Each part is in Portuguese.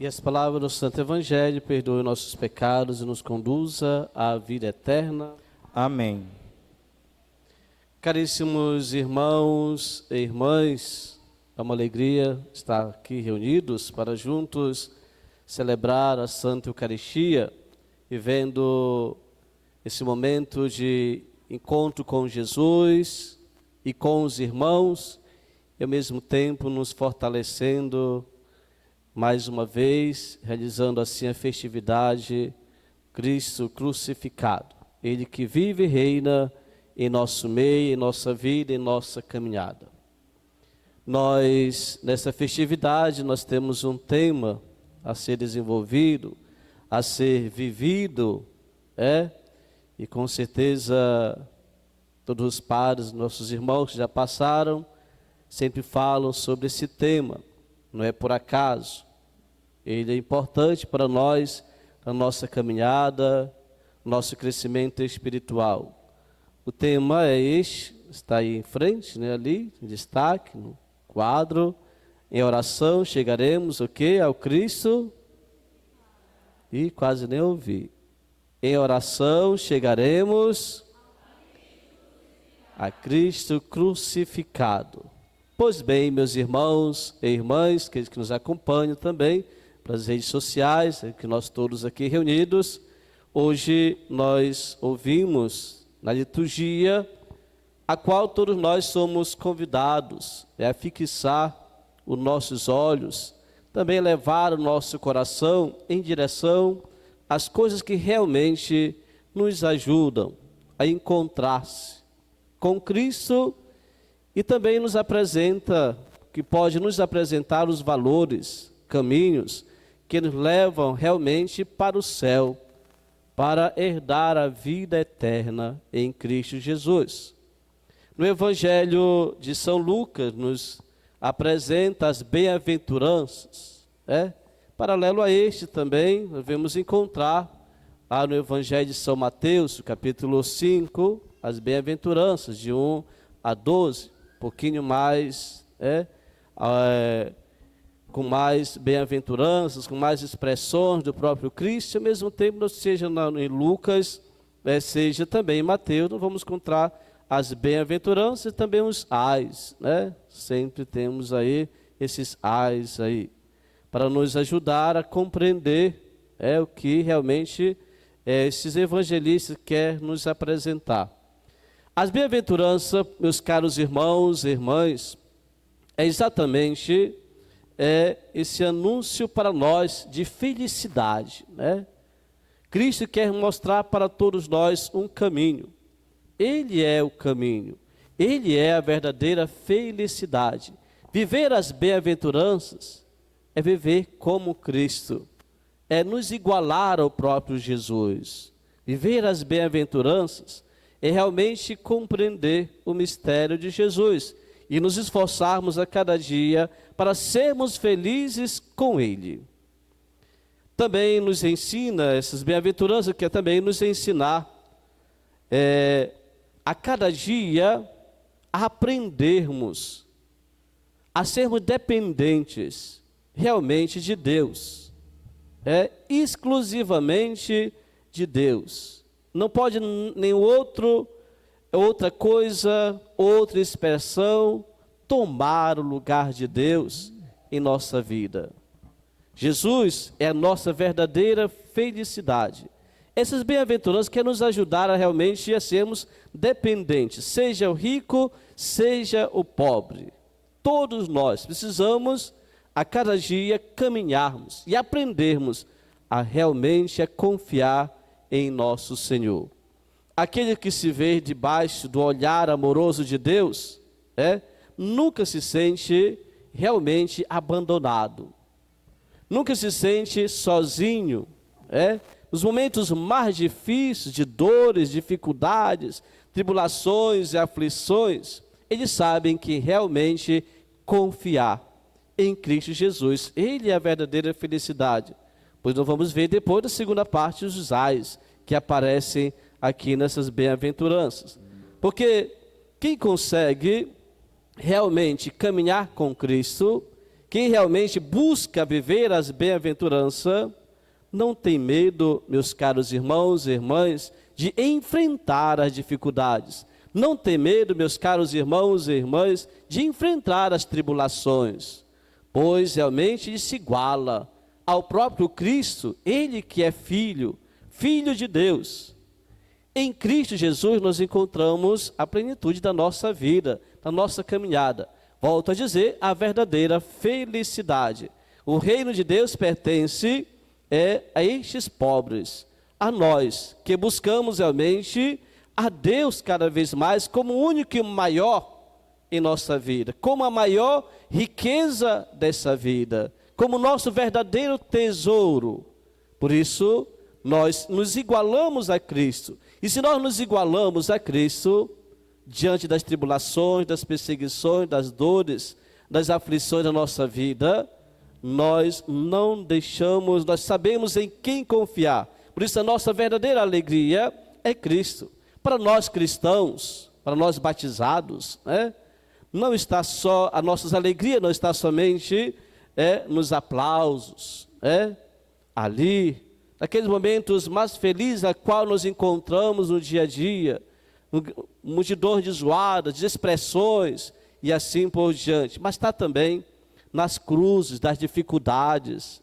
E as palavras do Santo Evangelho perdoem nossos pecados e nos conduza à vida eterna. Amém. Caríssimos irmãos e irmãs, é uma alegria estar aqui reunidos para juntos celebrar a Santa Eucaristia, vivendo esse momento de encontro com Jesus e com os irmãos, e ao mesmo tempo nos fortalecendo mais uma vez, realizando assim a festividade Cristo crucificado. Ele que vive e reina em nosso meio, em nossa vida, em nossa caminhada. Nós, nessa festividade, nós temos um tema a ser desenvolvido, a ser vivido, e com certeza todos os padres, nossos irmãos que já passaram, sempre falam sobre esse tema. Não é por acaso, ele é importante para nós, na nossa caminhada, nosso crescimento espiritual. O tema é este, está aí em frente, ali, em destaque, no quadro. Em oração chegaremos o quê? Ao Cristo. E quase nem ouvi. Em oração chegaremos a Cristo crucificado. Pois bem, meus irmãos e irmãs, que nos acompanham também pelas redes sociais, que nós todos aqui reunidos, hoje nós ouvimos na liturgia, a qual todos nós somos convidados a fixar os nossos olhos, também levar o nosso coração em direção às coisas que realmente nos ajudam a encontrar-se com Cristo. E também nos apresenta, que pode nos apresentar os valores, caminhos que nos levam realmente para o céu, para herdar a vida eterna em Cristo Jesus. No Evangelho de São Lucas nos apresenta as bem-aventuranças, Paralelo a este também, nós vamos encontrar lá no Evangelho de São Mateus, capítulo 5, as bem-aventuranças de 1 a 12. Pouquinho mais, com mais bem-aventuranças, com mais expressões do próprio Cristo, ao mesmo tempo, seja em Lucas, seja também em Mateus, nós vamos encontrar as bem-aventuranças e também os ais, Sempre temos aí esses ais aí, para nos ajudar a compreender o que realmente esses evangelistas querem nos apresentar. As bem-aventuranças, meus caros irmãos e irmãs, é exatamente esse anúncio para nós de felicidade, Cristo quer mostrar para todos nós um caminho. Ele é o caminho, Ele é a verdadeira felicidade. Viver as bem-aventuranças é viver como Cristo, é nos igualar ao próprio Jesus. Viver as bem-aventuranças é realmente compreender o mistério de Jesus e nos esforçarmos a cada dia para sermos felizes com Ele. Também nos ensina, essas bem-aventuranças quer também nos ensinar a cada dia a aprendermos, a sermos dependentes realmente de Deus, exclusivamente de Deus. Não pode outra coisa, outra expressão, tomar o lugar de Deus em nossa vida. Jesus é a nossa verdadeira felicidade. Essas bem-aventuranças querem nos ajudar a realmente a sermos dependentes, seja o rico, seja o pobre. Todos nós precisamos a cada dia caminharmos e aprendermos a realmente confiar em nosso Senhor. Aquele que se vê debaixo do olhar amoroso de Deus, nunca se sente realmente abandonado, nunca se sente sozinho, nos momentos mais difíceis, de dores, dificuldades, tribulações e aflições, eles sabem que realmente confiar em Cristo Jesus, Ele é a verdadeira felicidade. Pois nós vamos ver depois da segunda parte os ais que aparecem aqui nessas bem-aventuranças. Porque quem consegue realmente caminhar com Cristo, quem realmente busca viver as bem-aventuranças, não tem medo, meus caros irmãos e irmãs, de enfrentar as dificuldades. Não tem medo, meus caros irmãos e irmãs, de enfrentar as tribulações, pois realmente se iguala ao próprio Cristo, Ele que é Filho de Deus. Em Cristo Jesus nós encontramos a plenitude da nossa vida, da nossa caminhada. Volto a dizer, a verdadeira felicidade. O reino de Deus pertence a estes pobres, a nós, que buscamos realmente a Deus cada vez mais como o único e maior em nossa vida, como a maior riqueza dessa vida, como nosso verdadeiro tesouro. Por isso, nós nos igualamos a Cristo. E se nós nos igualamos a Cristo, diante das tribulações, das perseguições, das dores, das aflições da nossa vida, nós não deixamos, nós sabemos em quem confiar. Por isso a nossa verdadeira alegria é Cristo. Para nós cristãos, para nós batizados, não está só, a nossa alegria não está somente nos aplausos, ali, naqueles momentos mais felizes a qual nos encontramos no dia a dia, multidões de zoadas, de expressões e assim por diante, mas está também nas cruzes, das dificuldades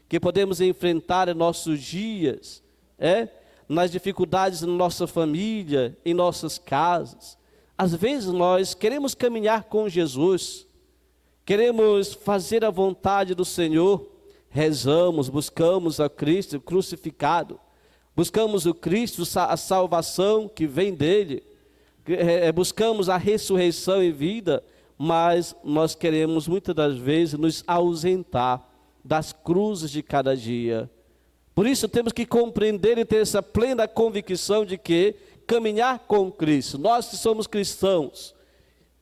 que podemos enfrentar em nossos dias, nas dificuldades na nossa família, em nossas casas. Às vezes nós queremos caminhar com Jesus, queremos fazer a vontade do Senhor, rezamos, buscamos a Cristo crucificado, buscamos o Cristo, a salvação que vem dele, buscamos a ressurreição e vida, mas nós queremos muitas das vezes nos ausentar das cruzes de cada dia. Por isso temos que compreender e ter essa plena convicção de que caminhar com Cristo, nós que somos cristãos,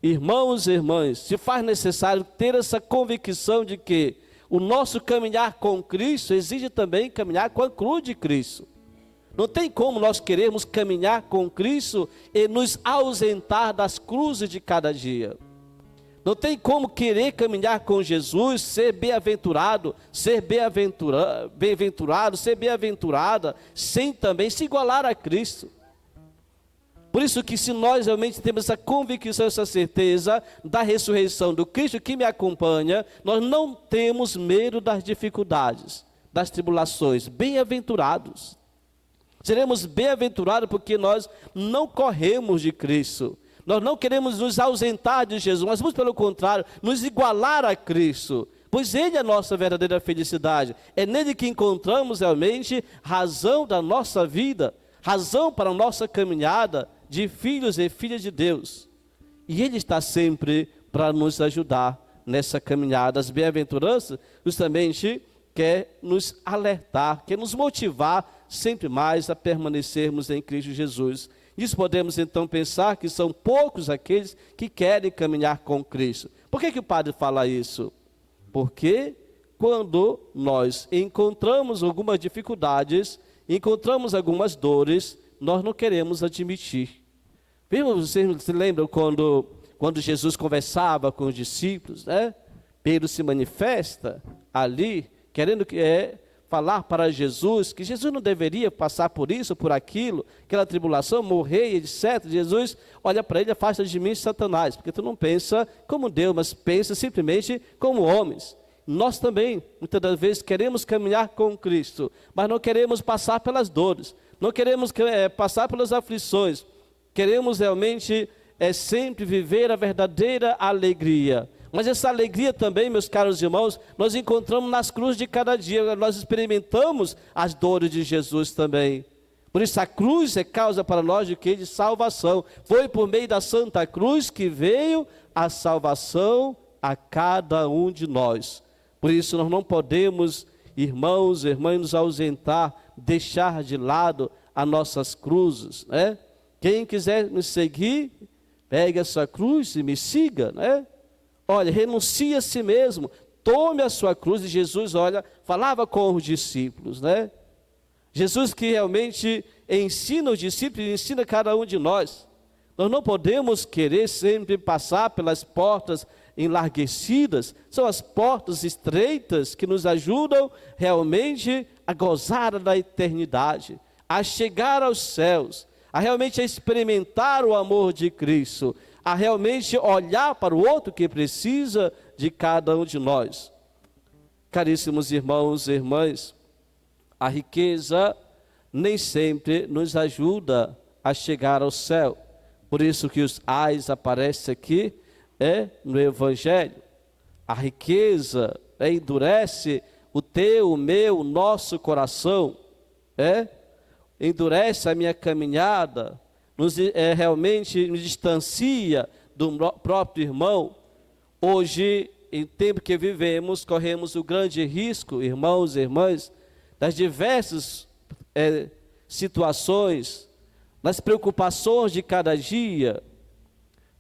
irmãos e irmãs, se faz necessário ter essa convicção de que o nosso caminhar com Cristo exige também caminhar com a cruz de Cristo. Não tem como nós queremos caminhar com Cristo e nos ausentar das cruzes de cada dia. Não tem como querer caminhar com Jesus, ser bem-aventurado, ser bem-aventurado, ser bem-aventurada, sem também se igualar a Cristo. Por isso que se nós realmente temos essa convicção, essa certeza da ressurreição do Cristo que me acompanha, nós não temos medo das dificuldades, das tribulações. Bem-aventurados. Seremos bem-aventurados porque nós não corremos de Cristo. Nós não queremos nos ausentar de Jesus, mas pelo contrário, nos igualar a Cristo, pois Ele é a nossa verdadeira felicidade. É nele que encontramos realmente razão da nossa vida, razão para a nossa caminhada de filhos e filhas de Deus. E Ele está sempre para nos ajudar nessa caminhada. As bem-aventuranças justamente quer nos alertar, quer nos motivar sempre mais a permanecermos em Cristo Jesus. Isso podemos então pensar que são poucos aqueles que querem caminhar com Cristo. Por que o padre fala isso? Porque quando nós encontramos algumas dificuldades, encontramos algumas dores, nós não queremos admitir. Vocês se lembram quando Jesus conversava com os discípulos, Pedro se manifesta ali, querendo falar para Jesus, que Jesus não deveria passar por isso, por aquilo, aquela tribulação, morrer, etc. Jesus olha para ele, afasta de mim, Satanás, porque tu não pensa como Deus, mas pensa simplesmente como homens. Nós também, muitas das vezes, queremos caminhar com Cristo, mas não queremos passar pelas dores, não queremos passar pelas aflições, queremos realmente sempre viver a verdadeira alegria. Mas essa alegria também, meus caros irmãos, nós encontramos nas cruzes de cada dia. Nós experimentamos as dores de Jesus também. Por isso a cruz é causa para nós de quê? De salvação. Foi por meio da Santa Cruz que veio a salvação a cada um de nós. Por isso nós não podemos, irmãos e irmãs, nos ausentar, deixar de lado as nossas cruzes, Quem quiser me seguir, pegue a sua cruz e me siga, Olha, renuncie a si mesmo, tome a sua cruz. E Jesus, falava com os discípulos, Jesus que realmente ensina os discípulos, ensina cada um de nós. Nós não podemos querer sempre passar pelas portas enlarguecidas. São as portas estreitas que nos ajudam realmente a gozar da eternidade, a chegar aos céus, a realmente experimentar o amor de Cristo, a realmente olhar para o outro que precisa de cada um de nós. Caríssimos irmãos e irmãs, a riqueza nem sempre nos ajuda a chegar ao céu. Por isso que os ais aparecem aqui no Evangelho. A riqueza endurece o teu, o meu, o nosso coração, endurece a minha caminhada, realmente nos distancia do próprio irmão. Hoje, em tempo que vivemos, corremos o grande risco, irmãos e irmãs, das diversas situações, nas preocupações de cada dia,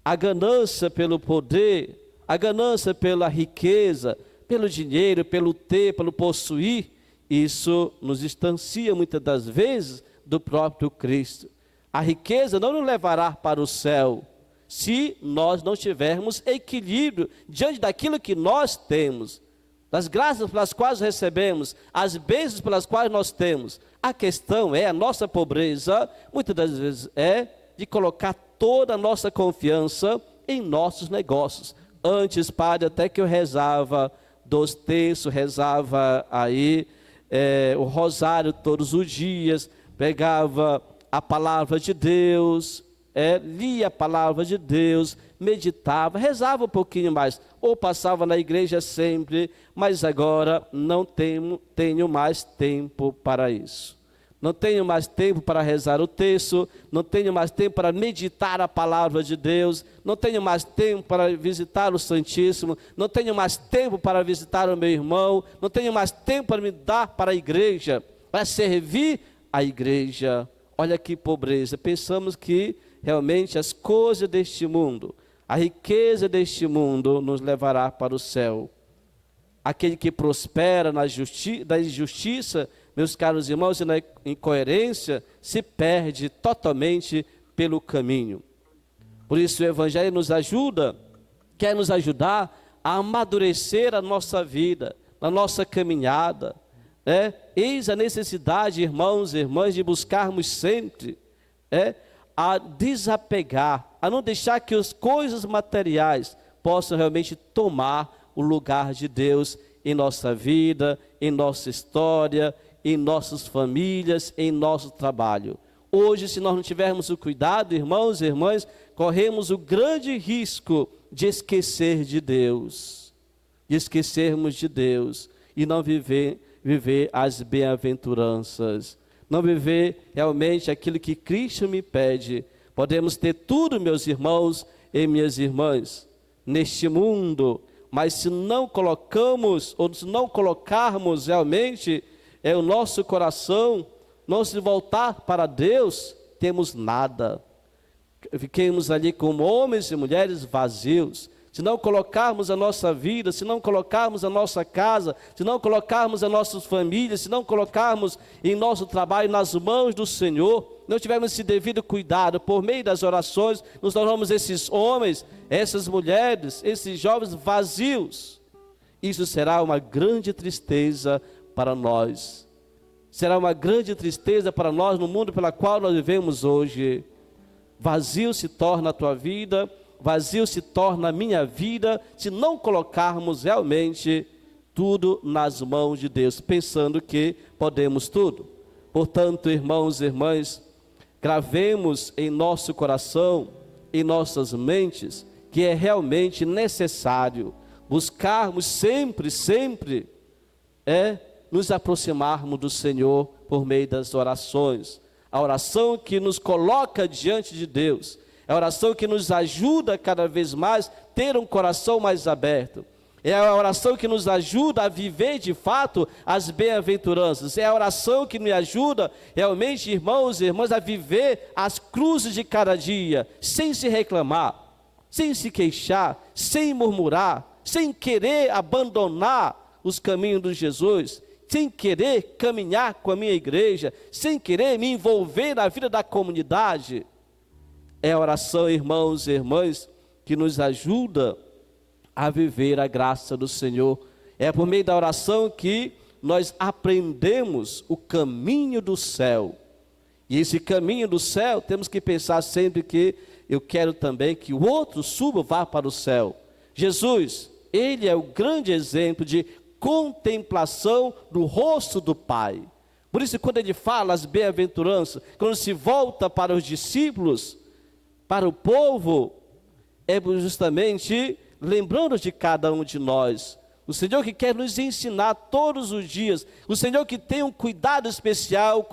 a ganância pelo poder, a ganância pela riqueza, pelo dinheiro, pelo ter, pelo possuir, isso nos distancia muitas das vezes do próprio Cristo. A riqueza não nos levará para o céu, se nós não tivermos equilíbrio diante daquilo que nós temos, das graças pelas quais recebemos, as bênçãos pelas quais nós temos. A questão a nossa pobreza, muitas das vezes de colocar toda a nossa confiança em nossos negócios. Antes, padre, até que eu rezava 2 terços, rezava aí o rosário todos os dias, pegava a palavra de Deus, lia a palavra de Deus, meditava, rezava um pouquinho mais, ou passava na igreja sempre, mas agora não tenho mais tempo para isso. Não tenho mais tempo para rezar o texto, não tenho mais tempo para meditar a palavra de Deus, não tenho mais tempo para visitar o Santíssimo, não tenho mais tempo para visitar o meu irmão, não tenho mais tempo para me dar para a igreja, para servir a igreja. Olha que pobreza. Pensamos que realmente as coisas deste mundo, a riqueza deste mundo nos levará para o céu. Aquele que prospera na injustiça, meus caros irmãos, e na incoerência, se perde totalmente pelo caminho. Por isso o Evangelho nos ajuda, quer nos ajudar a amadurecer a nossa vida, na nossa caminhada. Eis a necessidade, irmãos e irmãs, de buscarmos sempre a desapegar, a não deixar que as coisas materiais possam realmente tomar o lugar de Deus em nossa vida, em nossa história, em nossas famílias, em nosso trabalho. Hoje, se nós não tivermos o cuidado, irmãos e irmãs, corremos o grande risco de esquecer de Deus, de esquecermos de Deus e não viver as bem-aventuranças, não viver realmente aquilo que Cristo me pede. Podemos ter tudo, meus irmãos e minhas irmãs, neste mundo, mas se não colocamos, ou se não colocarmos realmente o nosso coração, não se voltar para Deus, temos nada. Fiquemos ali como homens e mulheres vazios. Se não colocarmos a nossa vida, se não colocarmos a nossa casa, se não colocarmos as nossas famílias, se não colocarmos em nosso trabalho nas mãos do Senhor, não tivermos esse devido cuidado, por meio das orações, nos tornamos esses homens, essas mulheres, esses jovens vazios. Isso será uma grande tristeza para nós. Será uma grande tristeza para nós no mundo pelo qual nós vivemos hoje. Vazio se torna a tua vida, vazio se torna a minha vida, se não colocarmos realmente tudo nas mãos de Deus, pensando que podemos tudo. Portanto, irmãos e irmãs, gravemos em nosso coração, em nossas mentes, que é realmente necessário buscarmos sempre nos aproximarmos do Senhor por meio das orações. A oração que nos coloca diante de Deus, é a oração que nos ajuda cada vez mais a ter um coração mais aberto. É a oração que nos ajuda a viver de fato as bem-aventuranças. É a oração que me ajuda realmente, irmãos e irmãs, a viver as cruzes de cada dia, sem se reclamar, sem se queixar, sem murmurar, sem querer abandonar os caminhos de Jesus, sem querer caminhar com a minha igreja, sem querer me envolver na vida da comunidade. É a oração, irmãos e irmãs, que nos ajuda a viver a graça do Senhor. É por meio da oração que nós aprendemos o caminho do céu. E esse caminho do céu, temos que pensar sempre que eu quero também que o outro suba, vá para o céu. Jesus, ele é o grande exemplo de contemplação do rosto do Pai. Por isso, quando ele fala as bem-aventuranças, quando se volta para os discípulos, para o povo, é justamente lembrando de cada um de nós. O Senhor que quer nos ensinar todos os dias, o Senhor que tem um cuidado especial,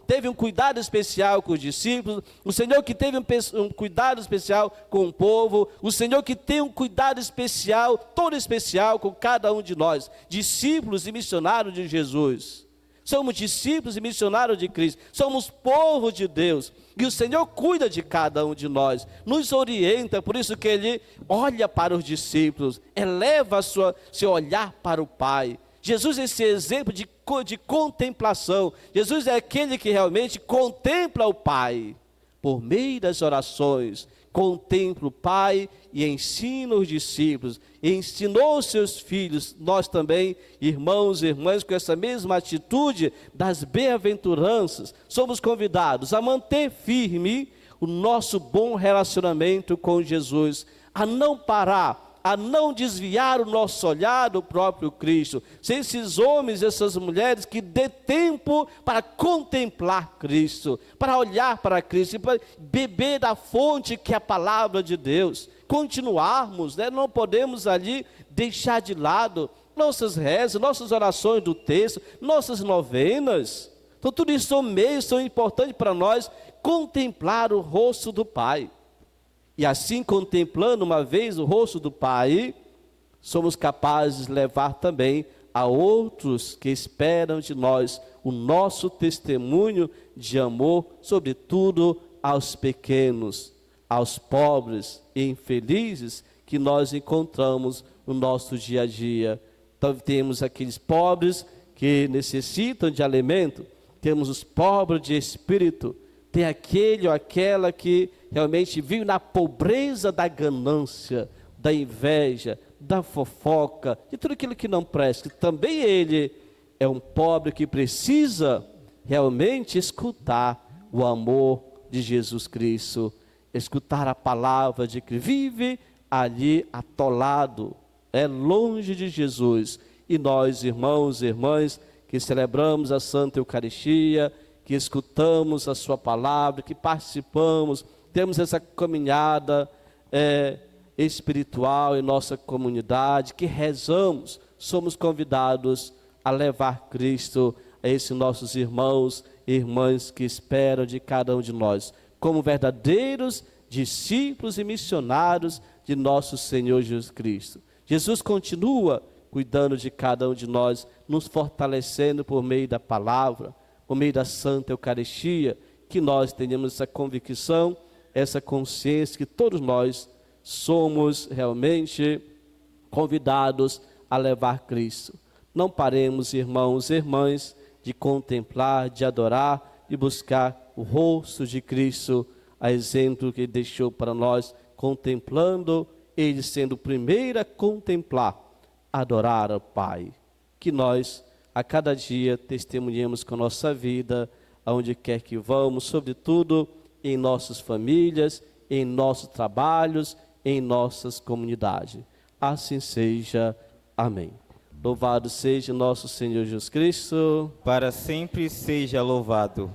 teve um cuidado especial com os discípulos, o Senhor que teve um cuidado especial com o povo, o Senhor que tem um cuidado especial, todo especial com cada um de nós, discípulos e missionários de Jesus. Somos discípulos e missionários de Cristo, somos povo de Deus, e o Senhor cuida de cada um de nós, nos orienta, por isso que Ele olha para os discípulos, eleva seu olhar para o Pai. Jesus é esse exemplo de contemplação, Jesus é aquele que realmente contempla o Pai, por meio das orações, contempla o Pai e ensina os discípulos, ensinou os seus filhos, nós também, irmãos e irmãs, com essa mesma atitude das bem-aventuranças, somos convidados a manter firme o nosso bom relacionamento com Jesus, a não parar, a não desviar o nosso olhar do próprio Cristo, ser esses homens e essas mulheres que dê tempo para contemplar Cristo, para olhar para Cristo, para beber da fonte que é a palavra de Deus, continuarmos, não podemos ali deixar de lado nossas rezas, nossas orações do texto, nossas novenas. Então tudo isso são meios, são importantes para nós contemplar o rosto do Pai. E assim, contemplando uma vez o rosto do Pai, somos capazes de levar também a outros que esperam de nós o nosso testemunho de amor, sobretudo aos pequenos, aos pobres e infelizes que nós encontramos no nosso dia a dia. Então temos aqueles pobres que necessitam de alimento, temos os pobres de espírito, tem aquele ou aquela que realmente vive na pobreza da ganância, da inveja, da fofoca, de tudo aquilo que não presta. Também ele é um pobre que precisa realmente escutar o amor de Jesus Cristo, escutar a palavra de que vive ali atolado, longe de Jesus. E nós, irmãos e irmãs, que celebramos a Santa Eucaristia, que escutamos a sua palavra, que participamos, temos essa caminhada espiritual em nossa comunidade, que rezamos, somos convidados a levar Cristo a esses nossos irmãos e irmãs que esperam de cada um de nós, como verdadeiros discípulos e missionários de nosso Senhor Jesus Cristo. Jesus continua cuidando de cada um de nós, nos fortalecendo por meio da palavra, por meio da Santa Eucaristia, que nós tenhamos essa convicção, essa consciência que todos nós somos realmente convidados a levar Cristo. Não paremos, irmãos e irmãs, de contemplar, de adorar, de buscar o rosto de Cristo, a exemplo que Ele deixou para nós, contemplando, Ele sendo o primeiro a contemplar, adorar ao Pai. Que nós, a cada dia, testemunhemos com a nossa vida, aonde quer que vamos, sobretudo em nossas famílias, em nossos trabalhos, em nossas comunidades. Assim seja. Amém. Louvado seja nosso Senhor Jesus Cristo. Para sempre seja louvado.